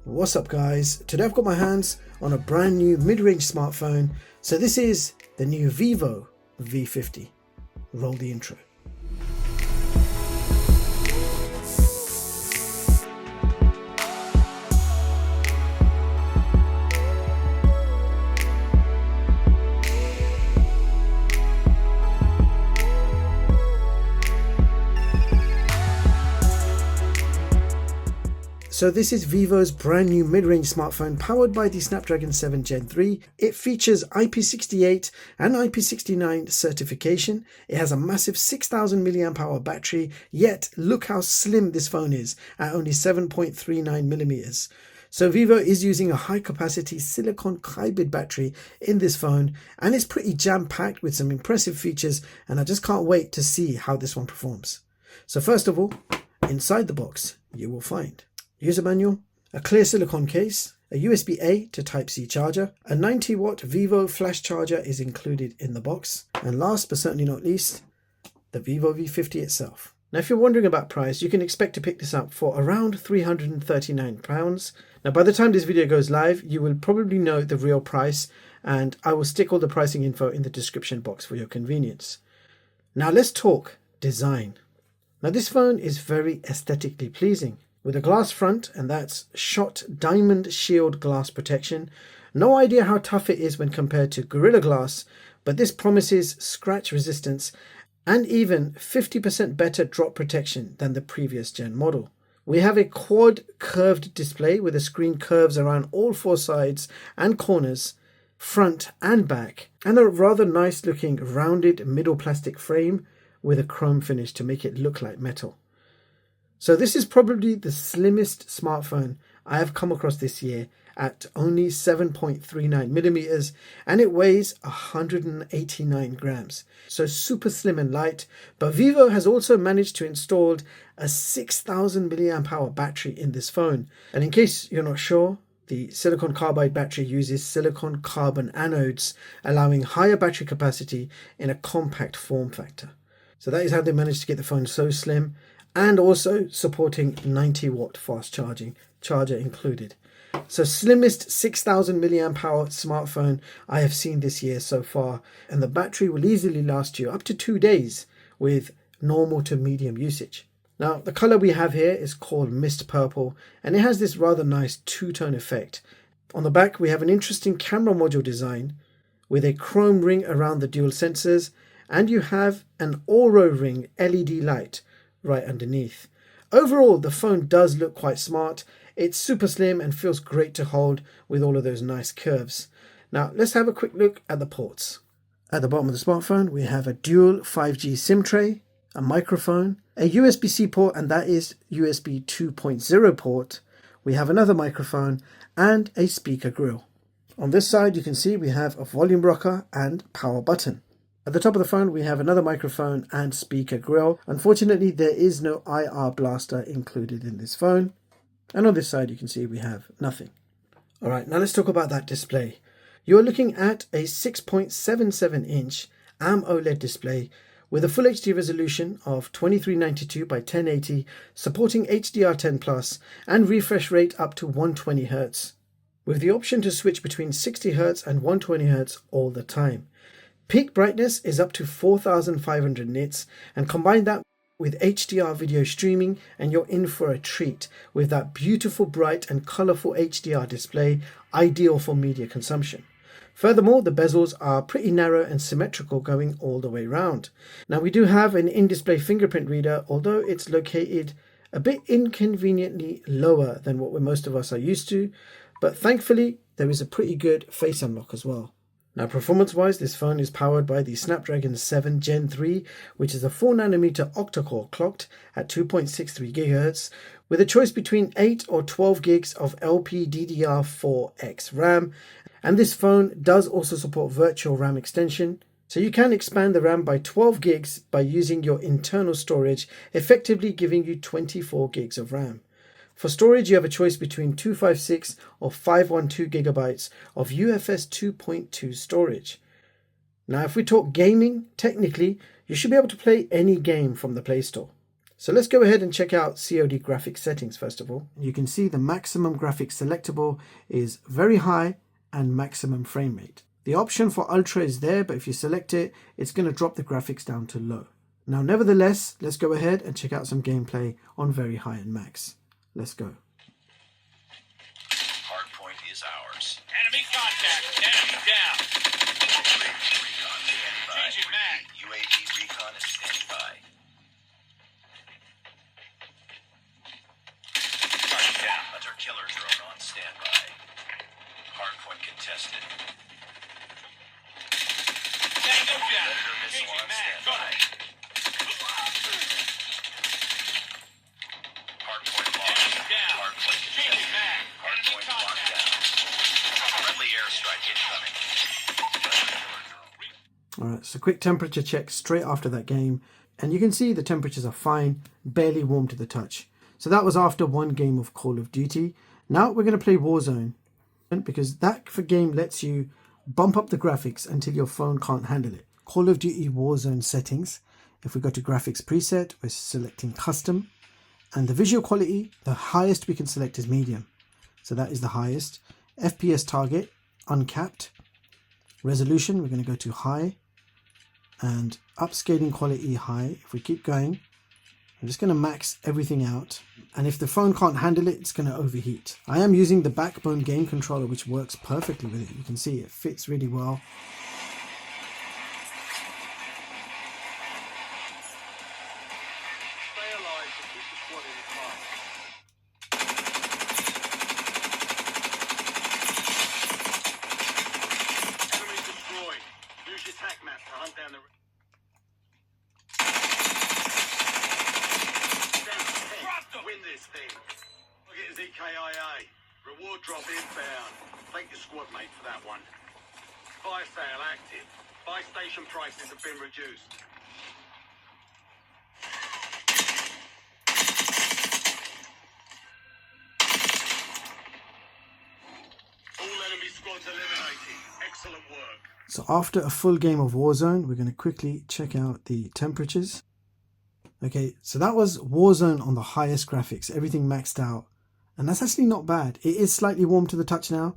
What's up guys, today I've got my hands on a brand new mid-range smartphone. So this is the new Vivo V50. Roll the intro. So this is Vivo's brand new mid-range smartphone powered by the Snapdragon 7 Gen 3. It features IP68 and IP69 certification. It has a massive 6000 mAh battery, yet look how slim this phone is at only 7.39mm. So Vivo is using a high capacity silicon carbide battery in this phone, and it's pretty jam-packed with some impressive features, and I just can't wait to see how this one performs. So first of all, inside the box you will find user manual, a clear silicone case, a USB-A to Type-C charger, a 90-watt Vivo flash charger is included in the box, and last but certainly not least, the Vivo V50 itself. Now if you're wondering about price, you can expect to pick this up for around £339. Now by the time this video goes live, you will probably know the real price, and I will stick all the pricing info in the description box for your convenience. Now let's talk design. Now this phone is very aesthetically pleasing, with a glass front, and that's Schott diamond shield glass protection. No idea how tough it is when compared to Gorilla Glass, but this promises scratch resistance and even 50% better drop protection than the previous gen model. We have a quad curved display with the screen curves around all four sides and corners, front and back, and a rather nice looking rounded middle plastic frame with a chrome finish to make it look like metal. So this is probably the slimmest smartphone I have come across this year at only 7.39mm, and it weighs 189 grams. So super slim and light, but Vivo has also managed to install a 6000 mAh battery in this phone. And in case you're not sure, the silicon carbide battery uses silicon carbon anodes, allowing higher battery capacity in a compact form factor. So that is how they managed to get the phone so slim, and also supporting 90-watt fast charger included. So slimmest 6000 mAh smartphone I have seen this year so far, and the battery will easily last you up to 2 days with normal to medium usage. Now the color we have here is called Mist Purple, and it has this rather nice two-tone effect. On the back we have an interesting camera module design with a chrome ring around the dual sensors, and you have an Aura ring LED light right underneath. Overall, the phone does look quite smart. It's super slim and feels great to hold with all of those nice curves. Now let's have a quick look at the ports. At the bottom of the smartphone we have a dual 5G SIM tray, a microphone, a USB-C port, and that is USB 2.0 port. We have another microphone and a speaker grill. On this side you can see we have a volume rocker and power button. At the top of the phone we have another microphone and speaker grill. Unfortunately there is no IR blaster included in this phone. And on this side you can see we have nothing. Alright, now let's talk about that display. You're looking at a 6.77 inch AMOLED display with a full HD resolution of 2392 by 1080, supporting HDR10+ and refresh rate up to 120Hz, with the option to switch between 60Hz and 120Hz all the time. Peak brightness is up to 4500 nits, and combine that with HDR video streaming and you're in for a treat with that beautiful bright and colourful HDR display, ideal for media consumption. Furthermore, the bezels are pretty narrow and symmetrical going all the way around. Now we do have an in-display fingerprint reader, although it's located a bit inconveniently lower than what most of us are used to, but thankfully there is a pretty good face unlock as well. Now performance-wise, this phone is powered by the Snapdragon 7 Gen 3, which is a 4nm octa-core clocked at 2.63 GHz, with a choice between 8 or 12 gigs of LPDDR4X RAM, and this phone does also support virtual RAM extension, so you can expand the RAM by 12 gigs by using your internal storage, effectively giving you 24 gigs of RAM. For storage, you have a choice between 256 or 512 gigabytes of UFS 2.2 storage. Now, if we talk gaming, technically, you should be able to play any game from the Play Store. So let's go ahead and check out COD graphics settings first of all. You can see the maximum graphics selectable is very high and maximum frame rate. The option for ultra is there, but if you select it, it's going to drop the graphics down to low. Now, nevertheless, let's go ahead and check out some gameplay on very high and max. Let's go. Hardpoint is ours. Enemy contact. Enemy down. UAV recon standing by. Changing mag. UAV recon is standing by. Target down. Hunter killer drone on standby. Hardpoint contested. Tango down. Predator missile on standby. Hardpoint locked. Hardpoint contested. Hardpoint locked down. Friendly airstrike incoming. Alright, so quick temperature check straight after that game. And you can see the temperatures are fine, barely warm to the touch. So that was after one game of Call of Duty. Now we're going to play Warzone, because that game lets you bump up the graphics until your phone can't handle it. Call of Duty Warzone settings. If we go to graphics preset, we're selecting custom. And the visual quality, the highest we can select is medium. So that is the highest. FPS target, uncapped. Resolution, we're going to go to high. And upscaling quality, high. If we keep going, I'm just going to max everything out. And if the phone can't handle it, it's going to overheat. I am using the Backbone game controller, which works perfectly with it. You can see it fits really well. Stay alive to keep the squad in fire. Enemy destroyed. Use your tac map to hunt down the... Win this thing. Look at his EKIA. Reward drop inbound. Thank your squad mate for that one. Fire sale active. Buy station prices have been reduced. All enemy squads eliminated. Excellent work. So after a full game of Warzone, we're going to quickly check out the temperatures. Okay, so that was Warzone on the highest graphics, everything maxed out. And that's actually not bad. It is slightly warm to the touch now,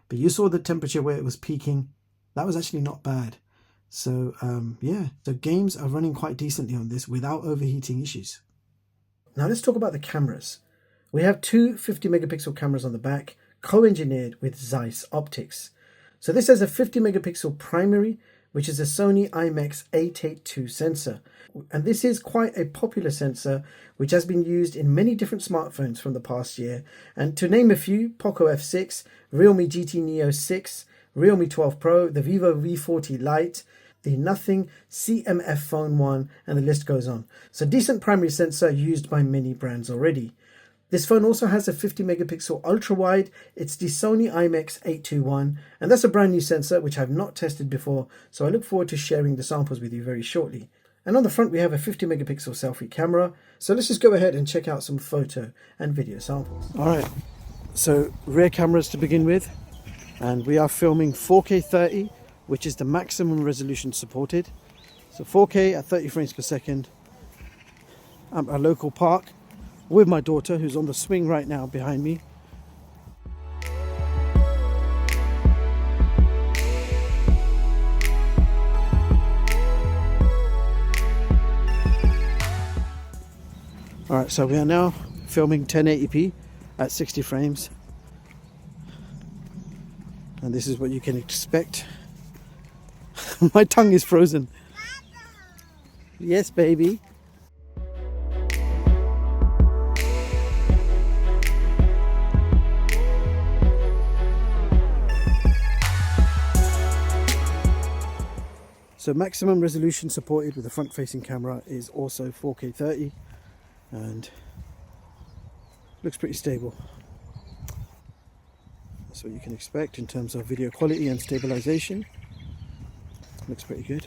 but you saw the temperature where it was peaking. That was actually not bad. So yeah, so games are running quite decently on this without overheating issues. Now let's talk about the cameras. We have two 50 megapixel cameras on the back, co-engineered with Zeiss optics. So this has a 50 megapixel primary, which is a Sony IMX882 sensor. And this is quite a popular sensor, which has been used in many different smartphones from the past year. And to name a few, Poco F6, Realme GT Neo 6, Realme 12 Pro, the Vivo V40 Lite, the Nothing CMF Phone 1, and the list goes on. So decent primary sensor used by many brands already. This phone also has a 50 megapixel ultra wide. It's the Sony IMX821, and that's a brand new sensor which I've not tested before, so I look forward to sharing the samples with you very shortly. And on the front we have a 50 megapixel selfie camera, so let's just go ahead and check out some photo and video samples. Alright, so rear cameras to begin with, and we are filming 4K 30, which is the maximum resolution supported. So 4K at 30 frames per second. I'm at a local park with my daughter, who's on the swing right now behind me. Alright, so we are now filming 1080p at 60 frames. And this is what you can expect. My tongue is frozen. Yes, baby. So maximum resolution supported with the front facing camera is also 4K 30 and looks pretty stable. That's what you can expect in terms of video quality and stabilization. Looks pretty good.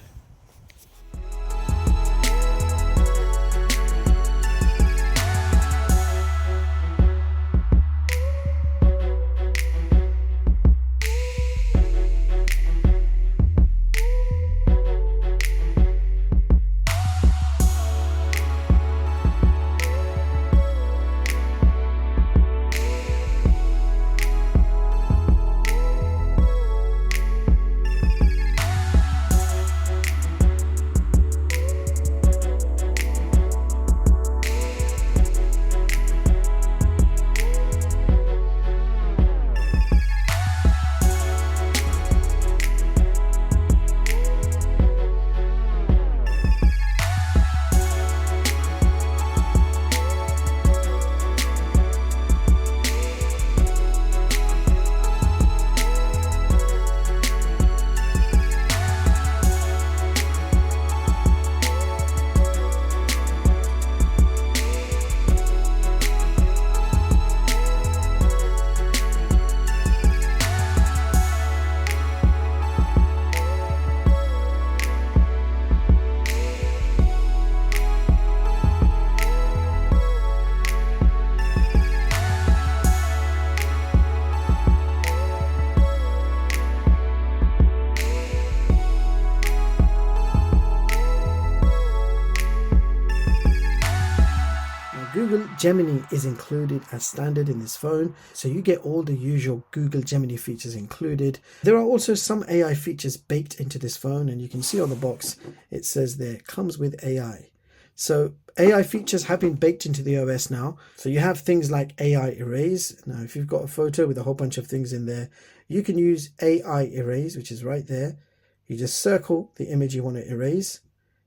Gemini is included as standard in this phone, so you get all the usual Google Gemini features included. There are also some AI features baked into this phone, and you can see on the box it says there comes with AI. So AI features have been baked into the OS now. So you have things like AI erase. Now if you've got a photo with a whole bunch of things in there, you can use AI erase, which is right there. You just circle the image you want to erase.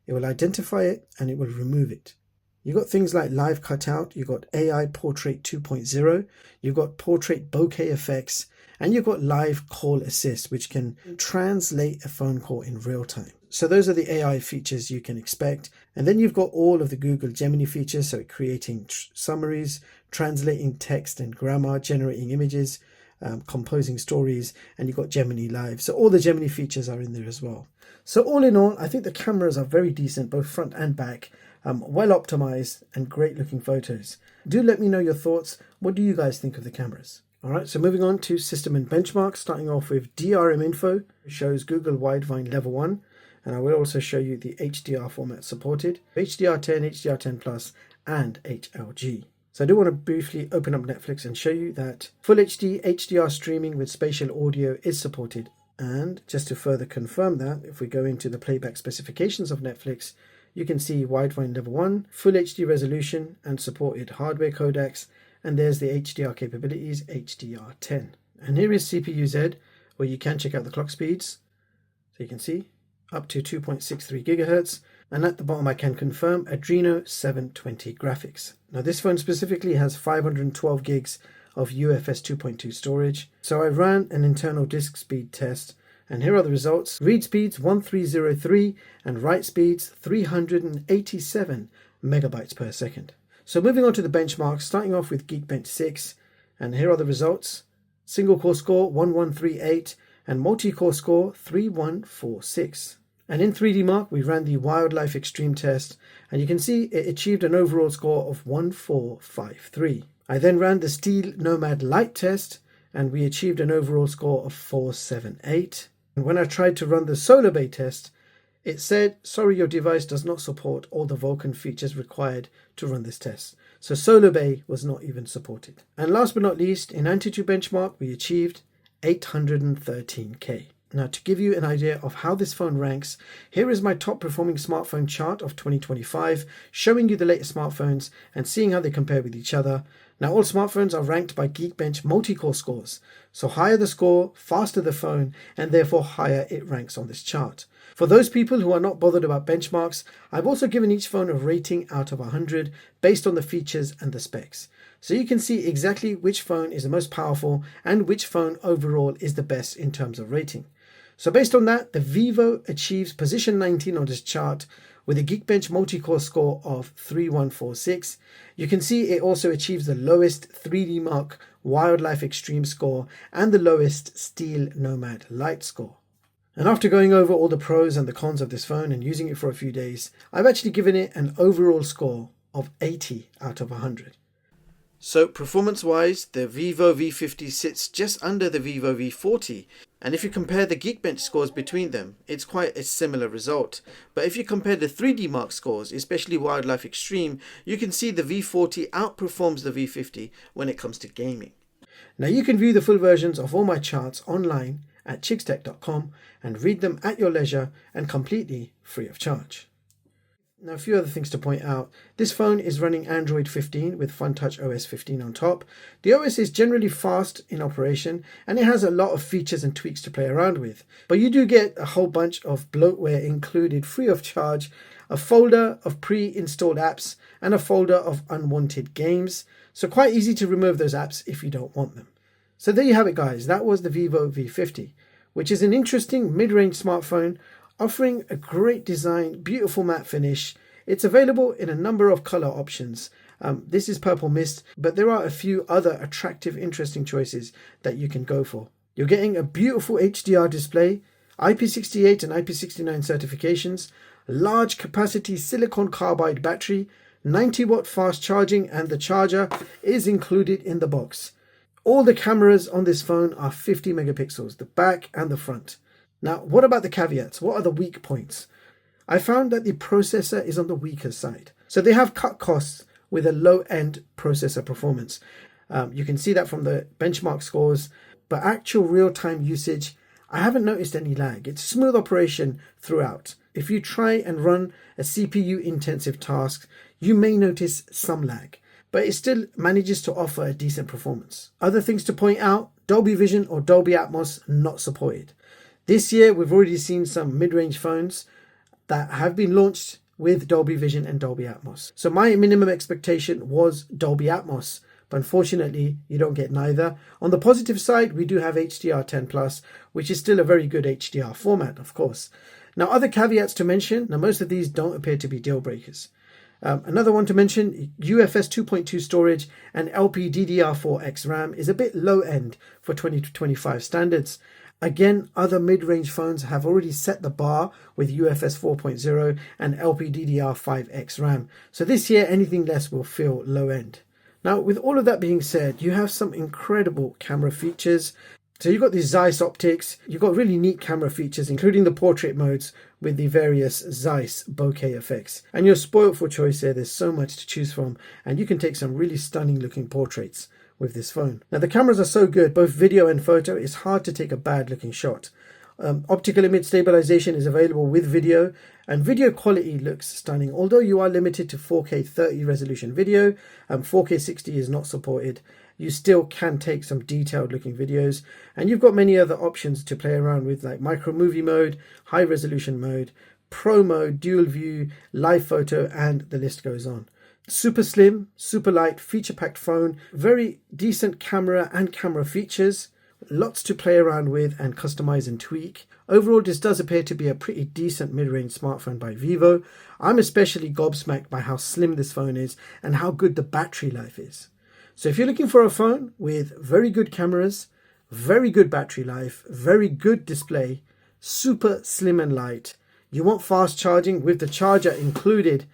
It will identify it and it will remove it. You've got things like live cutout, you've got AI portrait 2.0, you've got portrait bokeh effects, and you've got live call assist, which can translate a phone call in real time. So those are the AI features you can expect. And then you've got all of the Google Gemini features, so creating summaries, translating text and grammar, generating images, composing stories, and you've got Gemini Live. So all the Gemini features are in there as well. So all in all, I think the cameras are very decent, both front and back. Well optimized and great looking photos. Do let me know your thoughts. What do you guys think of the cameras? All right, so moving on to system and benchmarks, starting off with DRM info, which shows Google Widevine Level 1, and I will also show you the HDR format supported, HDR10, HDR10 Plus, and HLG. So I do want to briefly open up Netflix and show you that Full HD HDR streaming with spatial audio is supported. And just to further confirm that, if we go into the playback specifications of Netflix, you can see Widevine Level 1, Full HD resolution and supported hardware codecs, and there's the HDR capabilities, HDR10. And here is CPU-Z, where you can check out the clock speeds. So you can see up to 2.63 gigahertz, and at the bottom I can confirm Adreno 720 graphics. Now this phone specifically has 512 gigs of UFS 2.2 storage. So I ran an internal disk speed test, and here are the results. Read speeds 1303 and write speeds 387 megabytes per second. So moving on to the benchmarks, starting off with Geekbench 6, and here are the results. Single core score 1138 and multi-core score 3146. And in 3D Mark, we ran the Wildlife Extreme test, and you can see it achieved an overall score of 1453. I then ran the Steel Nomad Lite test, and we achieved an overall score of 478. And when I tried to run the Solar Bay test, it said, sorry, your device does not support all the Vulkan features required to run this test. So Solar Bay was not even supported. And last but not least, in Antutu benchmark, we achieved 813K. Now, to give you an idea of how this phone ranks, here is my top performing smartphone chart of 2025, showing you the latest smartphones and seeing how they compare with each other. Now, all smartphones are ranked by Geekbench multi-core scores. So higher the score, faster the phone, and therefore higher it ranks on this chart. For those people who are not bothered about benchmarks, I've also given each phone a rating out of 100 based on the features and the specs. So you can see exactly which phone is the most powerful and which phone overall is the best in terms of rating. So based on that, the Vivo achieves position 19 on this chart with a Geekbench multi-core score of 3146. You can see it also achieves the lowest 3D Mark Wildlife Extreme score and the lowest Steel Nomad Lite score. And after going over all the pros and the cons of this phone and using it for a few days, I've actually given it an overall score of 80 out of 100. So performance-wise, the Vivo V50 sits just under the Vivo V40. And if you compare the Geekbench scores between them, it's quite a similar result. But if you compare the 3D Mark scores, especially Wildlife Extreme, you can see the V40 outperforms the V50 when it comes to gaming. Now you can view the full versions of all my charts online at chigstech.com and read them at your leisure and completely free of charge. Now, a few other things to point out. This phone is running Android 15 with Funtouch OS 15 on top. The OS is generally fast in operation and it has a lot of features and tweaks to play around with. But you do get a whole bunch of bloatware included free of charge, a folder of pre-installed apps and a folder of unwanted games. So quite easy to remove those apps if you don't want them. So there you have it, guys. That was the Vivo V50, which is an interesting mid-range smartphone offering a great design, beautiful matte finish. It's available in a number of color options. This is Purple Mist, but there are a few other attractive, interesting choices that you can go for. You're getting a beautiful HDR display, IP68 and IP69 certifications, large capacity silicon carbide battery, 90 watt fast charging, and the charger is included in the box. All the cameras on this phone are 50 megapixels, the back and the front. Now, what about the caveats? What are the weak points? I found that the processor is on the weaker side. So they have cut costs with a low-end processor performance. You can see that from the benchmark scores, but actual real-time usage, I haven't noticed any lag. It's smooth operation throughout. If you try and run a CPU-intensive task, you may notice some lag, but it still manages to offer a decent performance. Other things to point out: Dolby Vision or Dolby Atmos not supported. This year, we've already seen some mid-range phones that have been launched with Dolby Vision and Dolby Atmos. So my minimum expectation was Dolby Atmos, but unfortunately, you don't get neither. On the positive side, we do have HDR10+, which is still a very good HDR format, of course. Now, other caveats to mention. Now, most of these don't appear to be deal breakers. Another one to mention, UFS 2.2 storage and LPDDR4X RAM is a bit low end for 2025 standards. Again, other mid-range phones have already set the bar with UFS 4.0 and LPDDR5X RAM. So this year, anything less will feel low end. Now, with all of that being said, you have some incredible camera features. So you've got these Zeiss optics, you've got really neat camera features, including the portrait modes with the various Zeiss bokeh effects. And you're spoiled for choice here. There's so much to choose from, and you can take some really stunning looking portraits with this phone. Now, the cameras are so good, both video and photo, it's hard to take a bad looking shot. Optical image stabilization is available with video, and video quality looks stunning. Although you are limited to 4K 30 resolution video, 4K 60 is not supported, you still can take some detailed looking videos. And you've got many other options to play around with, like micro movie mode, high resolution mode, pro mode, dual view, live photo, and the list goes on. Super slim, super light, feature packed phone, very decent camera and camera features. Lots to play around with and customize and tweak. Overall, this does appear to be a pretty decent mid-range smartphone by Vivo. I'm especially gobsmacked by how slim this phone is and how good the battery life is. So if you're looking for a phone with very good cameras, very good battery life, very good display, super slim and light, you want fast charging with the charger included,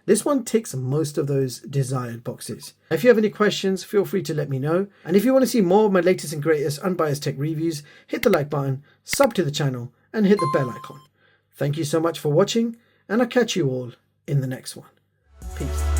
this one ticks most of those desired boxes. If you have any questions, feel free to let me know. And if you want to see more of my latest and greatest unbiased tech reviews, hit the like button, sub to the channel, and hit the bell icon. Thank you so much for watching, and I'll catch you all in the next one. Peace.